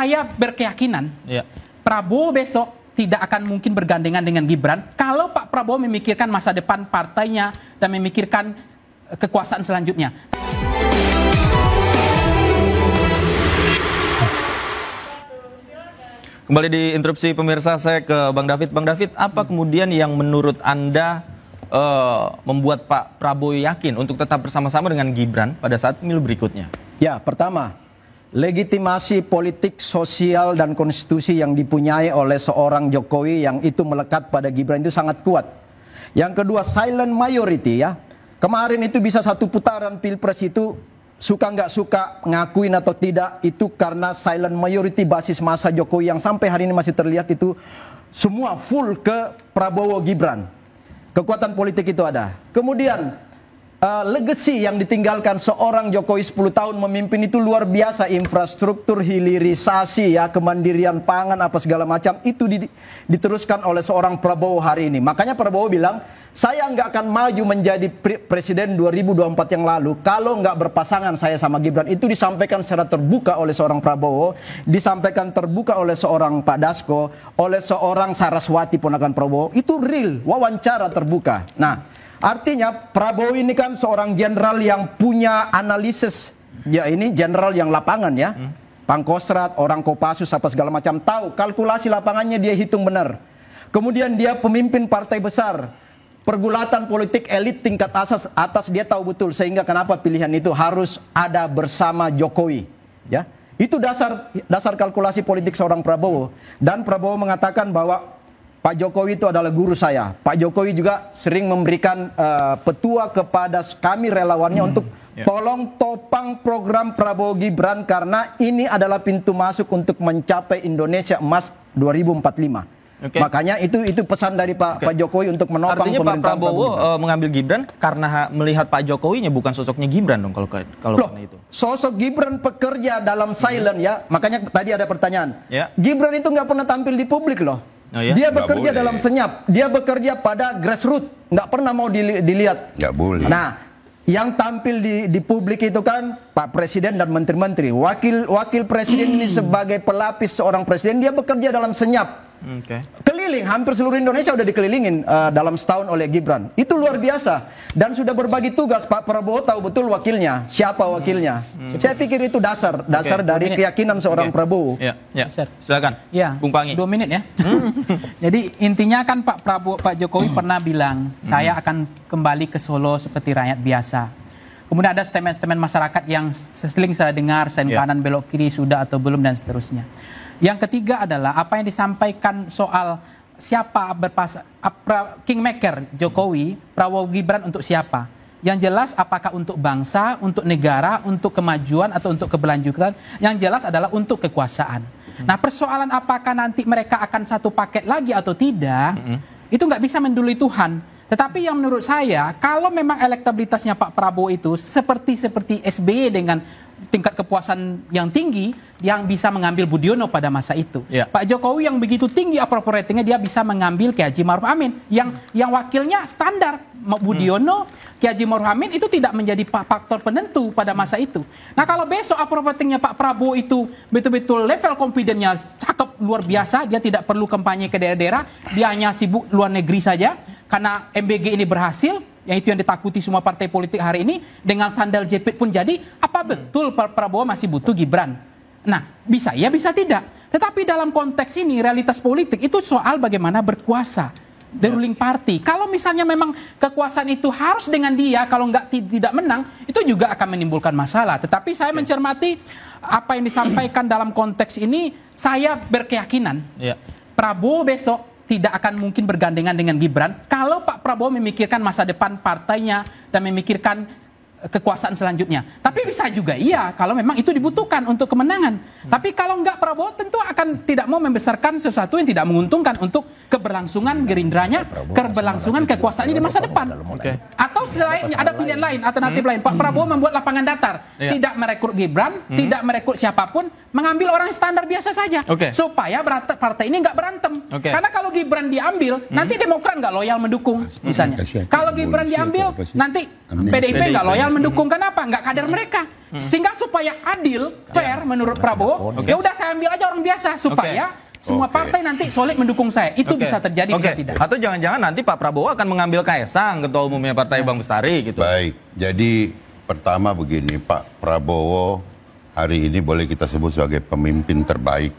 saya berkeyakinan Prabowo besok tidak akan mungkin bergandengan dengan Gibran kalau Pak Prabowo memikirkan masa depan partainya dan memikirkan kekuasaan selanjutnya. Kembali di interupsi pemirsa, saya ke Bang David. Bang David, apa kemudian yang menurut Anda membuat Pak Prabowo yakin untuk tetap bersama-sama dengan Gibran pada saat pemilu berikutnya? Ya, pertama, legitimasi politik, sosial, dan konstitusi yang dipunyai oleh seorang Jokowi yang itu melekat pada Gibran itu sangat kuat. Yang kedua, silent majority ya. Kemarin itu bisa satu putaran pilpres itu, suka nggak suka, ngakuin atau tidak, itu karena silent majority basis masa Jokowi yang sampai hari ini masih terlihat itu semua full ke Prabowo Gibran. Kekuatan politik itu ada. Kemudian legacy yang ditinggalkan seorang Jokowi 10 tahun memimpin itu luar biasa. Infrastruktur, hilirisasi, ya, kemandirian pangan, apa segala macam itu diteruskan oleh seorang Prabowo hari ini. Makanya Prabowo bilang, saya nggak akan maju menjadi presiden 2024 yang lalu kalau nggak berpasangan saya sama Gibran. Itu disampaikan secara terbuka oleh seorang Prabowo, disampaikan terbuka oleh seorang Pak Dasko, oleh seorang Saraswati ponakan Prabowo. Itu real, wawancara terbuka. Nah, artinya Prabowo ini kan seorang jenderal yang punya analisis, ya ini jenderal yang lapangan ya, Pangkostrat, orang Kopassus apa segala macam, tahu kalkulasi lapangannya dia hitung benar. Kemudian dia pemimpin partai besar, pergulatan politik elit tingkat atas dia tahu betul, sehingga kenapa pilihan itu harus ada bersama Jokowi, ya. Itu dasar kalkulasi politik seorang Prabowo. Dan Prabowo mengatakan bahwa Pak Jokowi itu adalah guru saya. Pak Jokowi juga sering memberikan petua kepada kami relawannya untuk tolong topang program Prabowo Gibran karena ini adalah pintu masuk untuk mencapai Indonesia Emas 2045. Makanya itu pesan dari Pak Jokowi untuk menopang artinya pemerintahan Pak Prabowo mengambil Gibran karena melihat Pak Jokowinya, bukan sosoknya Gibran dong kalau karena itu. Sosok Gibran pekerja dalam silent ya. Makanya tadi ada pertanyaan. Gibran itu nggak pernah tampil di publik loh. Dia bekerja dalam senyap. Dia bekerja pada grassroots. Nggak pernah mau dilihat. Nggak boleh. Nah, yang tampil di publik itu kan Pak Presiden dan menteri-menteri. Wakil presiden ini sebagai pelapis seorang presiden, dia bekerja dalam senyap. Keliling, hampir seluruh Indonesia udah dikelilingin dalam setahun oleh Gibran. Itu luar biasa. Dan sudah berbagi tugas. Pak Prabowo tahu betul wakilnya, siapa wakilnya. Saya pikir itu dasar dari keyakinan seorang Prabowo. Silakan. Bung Pangi. 2 menit ya. Jadi intinya kan Pak Jokowi pernah bilang, saya akan kembali ke Solo seperti rakyat biasa. Kemudian ada statement-statement masyarakat yang sering saya dengar, sen kanan belok kiri sudah atau belum dan seterusnya. Yang ketiga adalah apa yang disampaikan soal siapa kingmaker Jokowi, Prabowo Gibran untuk siapa. Yang jelas apakah untuk bangsa, untuk negara, untuk kemajuan atau untuk keberlanjutan. Yang jelas adalah untuk kekuasaan. Nah, persoalan apakah nanti mereka akan satu paket lagi atau tidak, itu nggak bisa mendului Tuhan. Tetapi yang menurut saya, kalau memang elektabilitasnya Pak Prabowo itu seperti SBY dengan tingkat kepuasan yang tinggi, yang bisa mengambil Budiono pada masa itu. Pak Jokowi yang begitu tinggi approval ratingnya, dia bisa mengambil Kiai Haji Ma'ruf Amin yang wakilnya standar Budiono, Kiai Haji Ma'ruf Amin itu tidak menjadi faktor penentu pada masa itu. Nah, kalau besok approval ratingnya Pak Prabowo itu betul-betul level confidence-nya cakep luar biasa, dia tidak perlu kampanye ke daerah-daerah, dia hanya sibuk luar negeri saja karena MBG ini berhasil. Yang itu yang ditakuti semua partai politik hari ini, dengan sandal jepit pun jadi, apa betul Pak Prabowo masih butuh Gibran? Nah, bisa ya, bisa tidak. Tetapi dalam konteks ini, realitas politik itu soal bagaimana berkuasa. The ruling party. Kalau misalnya memang kekuasaan itu harus dengan dia, kalau tidak menang, itu juga akan menimbulkan masalah. Tetapi saya mencermati apa yang disampaikan dalam konteks ini, saya berkeyakinan Prabowo besok tidak akan mungkin bergandengan dengan Gibran kalau Pak Prabowo memikirkan masa depan partainya dan memikirkan kekuasaan selanjutnya. Tapi bisa juga iya kalau memang itu dibutuhkan untuk kemenangan. Tapi kalau enggak, Prabowo tentu akan tidak mau membesarkan sesuatu yang tidak menguntungkan untuk keberlangsungan gerindranya, keberlangsungan kekuasaannya di masa depan. Atau selainnya ada pilihan lain, alternatif lain. Pak Prabowo membuat lapangan datar, tidak merekrut Gibran, tidak merekrut siapapun, mengambil orang standar biasa saja, supaya partai ini nggak berantem. Karena kalau Gibran diambil, nanti Demokrat nggak loyal mendukung, misalnya. Kalau Gibran diambil, nanti PDIP nggak loyal mendukung, kenapa? Nggak kader mereka. Sehingga supaya adil, fair menurut Prabowo, ya udah saya ambil aja orang biasa supaya semua partai nanti solid mendukung saya. Itu bisa terjadi, bisa tidak. Atau jangan-jangan nanti Pak Prabowo akan mengambil Kaesang, ketua umumnya Partai Bang Bestari gitu. Baik, jadi pertama begini, Pak Prabowo hari ini boleh kita sebut sebagai pemimpin terbaik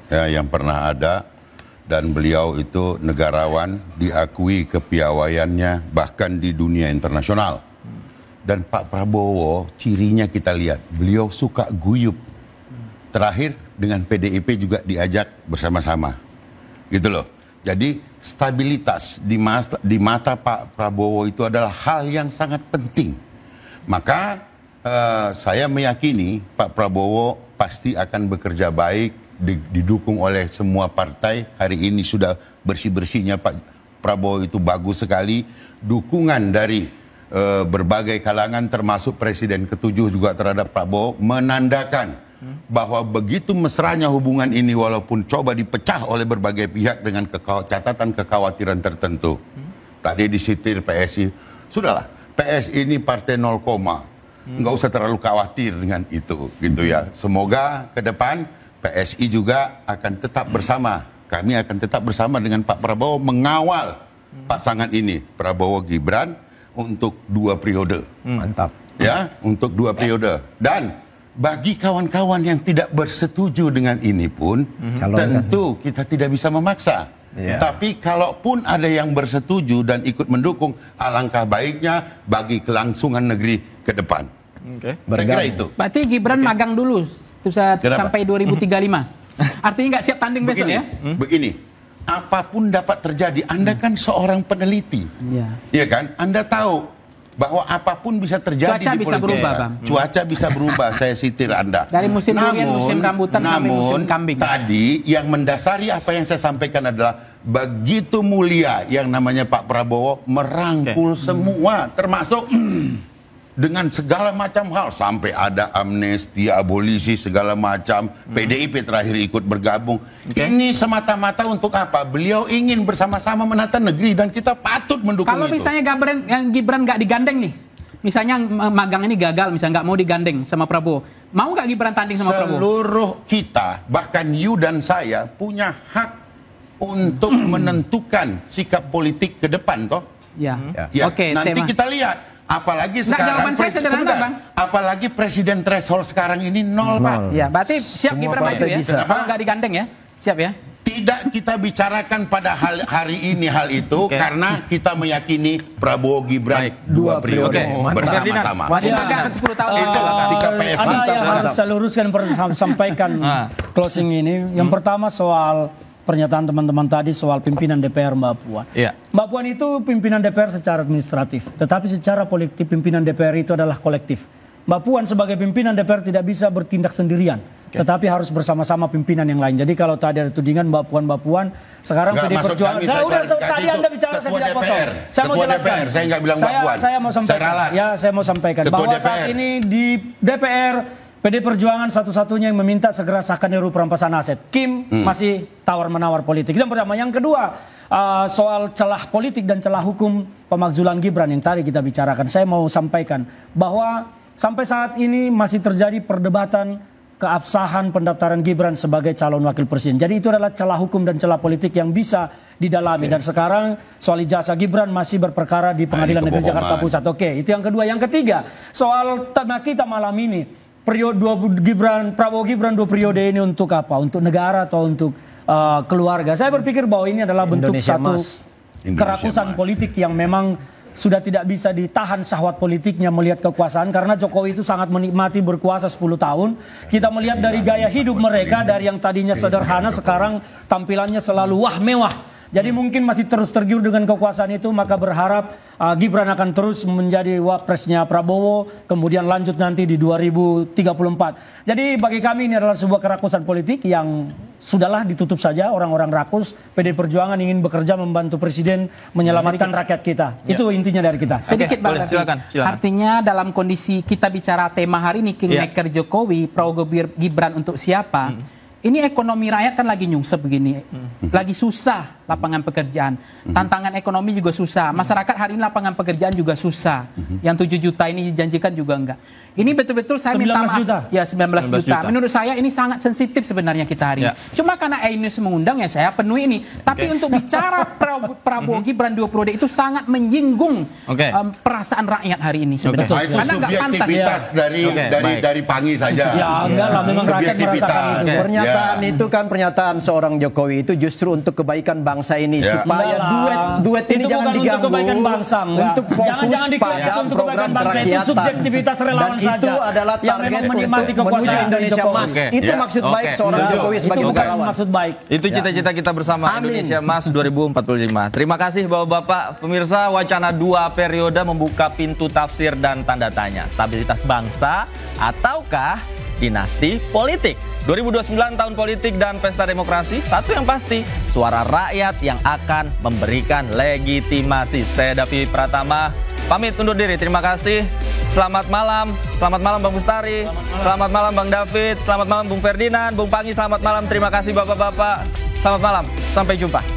ya, yang pernah ada. Dan beliau itu negarawan, diakui kepiawaiannya bahkan di dunia internasional. Dan Pak Prabowo cirinya kita lihat, beliau suka guyup. Terakhir dengan PDIP juga diajak bersama-sama. Gitu loh. Jadi stabilitas di mata Pak Prabowo itu adalah hal yang sangat penting. Maka saya meyakini Pak Prabowo pasti akan bekerja baik, didukung oleh semua partai. Hari ini sudah bersih-bersihnya Pak Prabowo itu bagus sekali. Dukungan dari berbagai kalangan termasuk Presiden ke-7 juga terhadap Prabowo menandakan bahwa begitu mesranya hubungan ini walaupun coba dipecah oleh berbagai pihak dengan catatan kekhawatiran tertentu. Tadi disitir PSI, sudahlah PSI ini partai 0, nggak usah terlalu khawatir dengan itu gitu ya. Semoga ke depan PSI juga akan tetap bersama. Kami akan tetap bersama dengan Pak Prabowo mengawal pasangan ini, Prabowo Gibran, untuk 2 periode. Mantap. Ya, untuk 2 periode. Dan bagi kawan-kawan yang tidak bersetuju dengan ini pun, tentu kita tidak bisa memaksa. Tapi kalaupun ada yang bersetuju dan ikut mendukung, alangkah baiknya bagi kelangsungan negeri ke depan. Saya kira itu. Berarti Gibran magang dulu sampai 2035. Artinya nggak siap tanding besok ya? Begini, apapun dapat terjadi. Anda kan seorang peneliti, ya kan? Anda tahu bahwa apapun bisa terjadi. Cuaca di bisa politik. berubah, Bang. Cuaca bisa berubah. Saya sitir Anda. Dari musim durian, musim rambutan sampai musim kambing. Tadi yang mendasari apa yang saya sampaikan adalah begitu mulia yang namanya Pak Prabowo merangkul semua, termasuk dengan segala macam hal, sampai ada amnesti, abolisi, segala macam. PDIP terakhir ikut bergabung. Ini semata-mata untuk apa? Beliau ingin bersama-sama menata negeri dan kita patut mendukung Kalau itu. misalnya Gibran nggak digandeng nih, misalnya magang ini gagal, misalnya nggak mau digandeng sama Prabowo, mau nggak Gibran tanding sama Prabowo? Seluruh kita, bahkan you dan saya, punya hak untuk menentukan sikap politik ke depan, toh? Ya. Oke, nanti kita lihat. Apalagi sekarang, saya sederhana, Bang. Apalagi presiden threshold sekarang ini 0, Pak. Ya, berarti siap Semua Gibran maju ya? bisa. Kalau nggak digandeng ya? Siap ya? Tidak kita bicarakan pada hari ini hal itu karena kita meyakini Prabowo Gibran 2 periode bersama-sama. Waduh, magang 10 tahun. Itu sikap PSI. Ada yang harus saya luruskan sampaikan closing ini. Yang pertama soal pernyataan teman-teman tadi soal pimpinan DPR Mbak Puan. Mbak Puan itu pimpinan DPR secara administratif, tetapi secara politik pimpinan DPR itu adalah kolektif. Mbak Puan sebagai pimpinan DPR tidak bisa bertindak sendirian, tetapi harus bersama-sama pimpinan yang lain. Jadi kalau tadi ada tudingan Mbak Puan, sekarang PD Perjuangan. Nah, udah tadi Anda bicara saya tidak potong. Saya mau jelaskan. Saya nggak bilang Mbak Puan. Saya mau sampaikan. Saya mau sampaikan bahwa saat ini di DPR PD Perjuangan satu-satunya yang meminta segera sahkan RUU perampasan aset. Kim masih tawar-menawar politik. Itu yang pertama. Yang kedua, soal celah politik dan celah hukum pemakzulan Gibran yang tadi kita bicarakan. Saya mau sampaikan bahwa sampai saat ini masih terjadi perdebatan keabsahan pendaftaran Gibran sebagai calon wakil presiden. Jadi itu adalah celah hukum dan celah politik yang bisa didalami. Dan sekarang soal ijazah Gibran masih berperkara di Pengadilan Negeri Jakarta Pusat. Oke, itu yang kedua. Yang ketiga, soal tema kita malam ini. Periode Prabowo Gibran 2 periode ini untuk apa? Untuk negara atau untuk keluarga? Saya berpikir bahwa ini adalah bentuk satu kerakusan politik yang memang sudah tidak bisa ditahan syahwat politiknya melihat kekuasaan, karena Jokowi itu sangat menikmati berkuasa 10 tahun. Kita melihat dari gaya hidup mereka, dari yang tadinya sederhana sekarang tampilannya selalu wah mewah. Jadi mungkin masih terus tergiur dengan kekuasaan itu, maka berharap Gibran akan terus menjadi wapresnya Prabowo, kemudian lanjut nanti di 2034. Jadi bagi kami ini adalah sebuah kerakusan politik yang sudahlah ditutup saja. Orang-orang rakus, PD Perjuangan ingin bekerja membantu Presiden menyelamatkan rakyat kita. Itu intinya dari kita. Sedikit Bang, silakan. Artinya dalam kondisi kita bicara tema hari ini Kingmaker Jokowi, Prabowo Gibran untuk siapa? ini ekonomi rakyat kan lagi nyungsep begini, lagi susah lapangan pekerjaan, tantangan ekonomi juga susah, masyarakat hari ini lapangan pekerjaan juga susah, yang 7 juta ini dijanjikan juga enggak. Ini betul-betul saya minta maaf. Juta. Ya 19 juta. Menurut saya ini sangat sensitif sebenarnya kita hari ini. Cuma karena Ainus mengundang ya saya penuhi ini. Tapi untuk bicara Prabowo Gibran 2 periode itu sangat menyinggung perasaan rakyat hari ini sebenarnya. Itu Karena nggak pantas. subjektivitas dari Pangi saja. Ya enggak lah, memang rakyat merasakan itu. Pernyataan itu kan pernyataan seorang Jokowi itu justru untuk kebaikan bangsa ini supaya duet ini Itu jangan bukan untuk diganggu. kebaikan bangsa, enggak. Untuk fokus Jangan diklaim pada untuk program kebaikan bangsa, itu kerakyatan. subjektivitas relawan Dan itu saja adalah yang target memang menikmati untuk menuju kekuasaan Indonesia Jokowi. Mas. Itu maksud baik seorang Jokowi sebagai Itu bukan negarawan. maksud baik. Itu cita-cita kita bersama, Amin. Indonesia Mas 2045. Terima kasih Bapak-Bapak. Pemirsa, wacana 2 periode membuka pintu tafsir dan tanda tanya. Stabilitas bangsa ataukah dinasti politik? 2029 tahun politik dan pesta demokrasi, satu yang pasti, suara rakyat yang akan memberikan legitimasi. Saya Davi Pratama, pamit undur diri. Terima kasih. Selamat malam Bang Bustari. Selamat malam Bang David. Selamat malam Bung Ferdinand, Bung Pangi. Selamat malam. Terima kasih Bapak-bapak. Selamat malam. Sampai jumpa.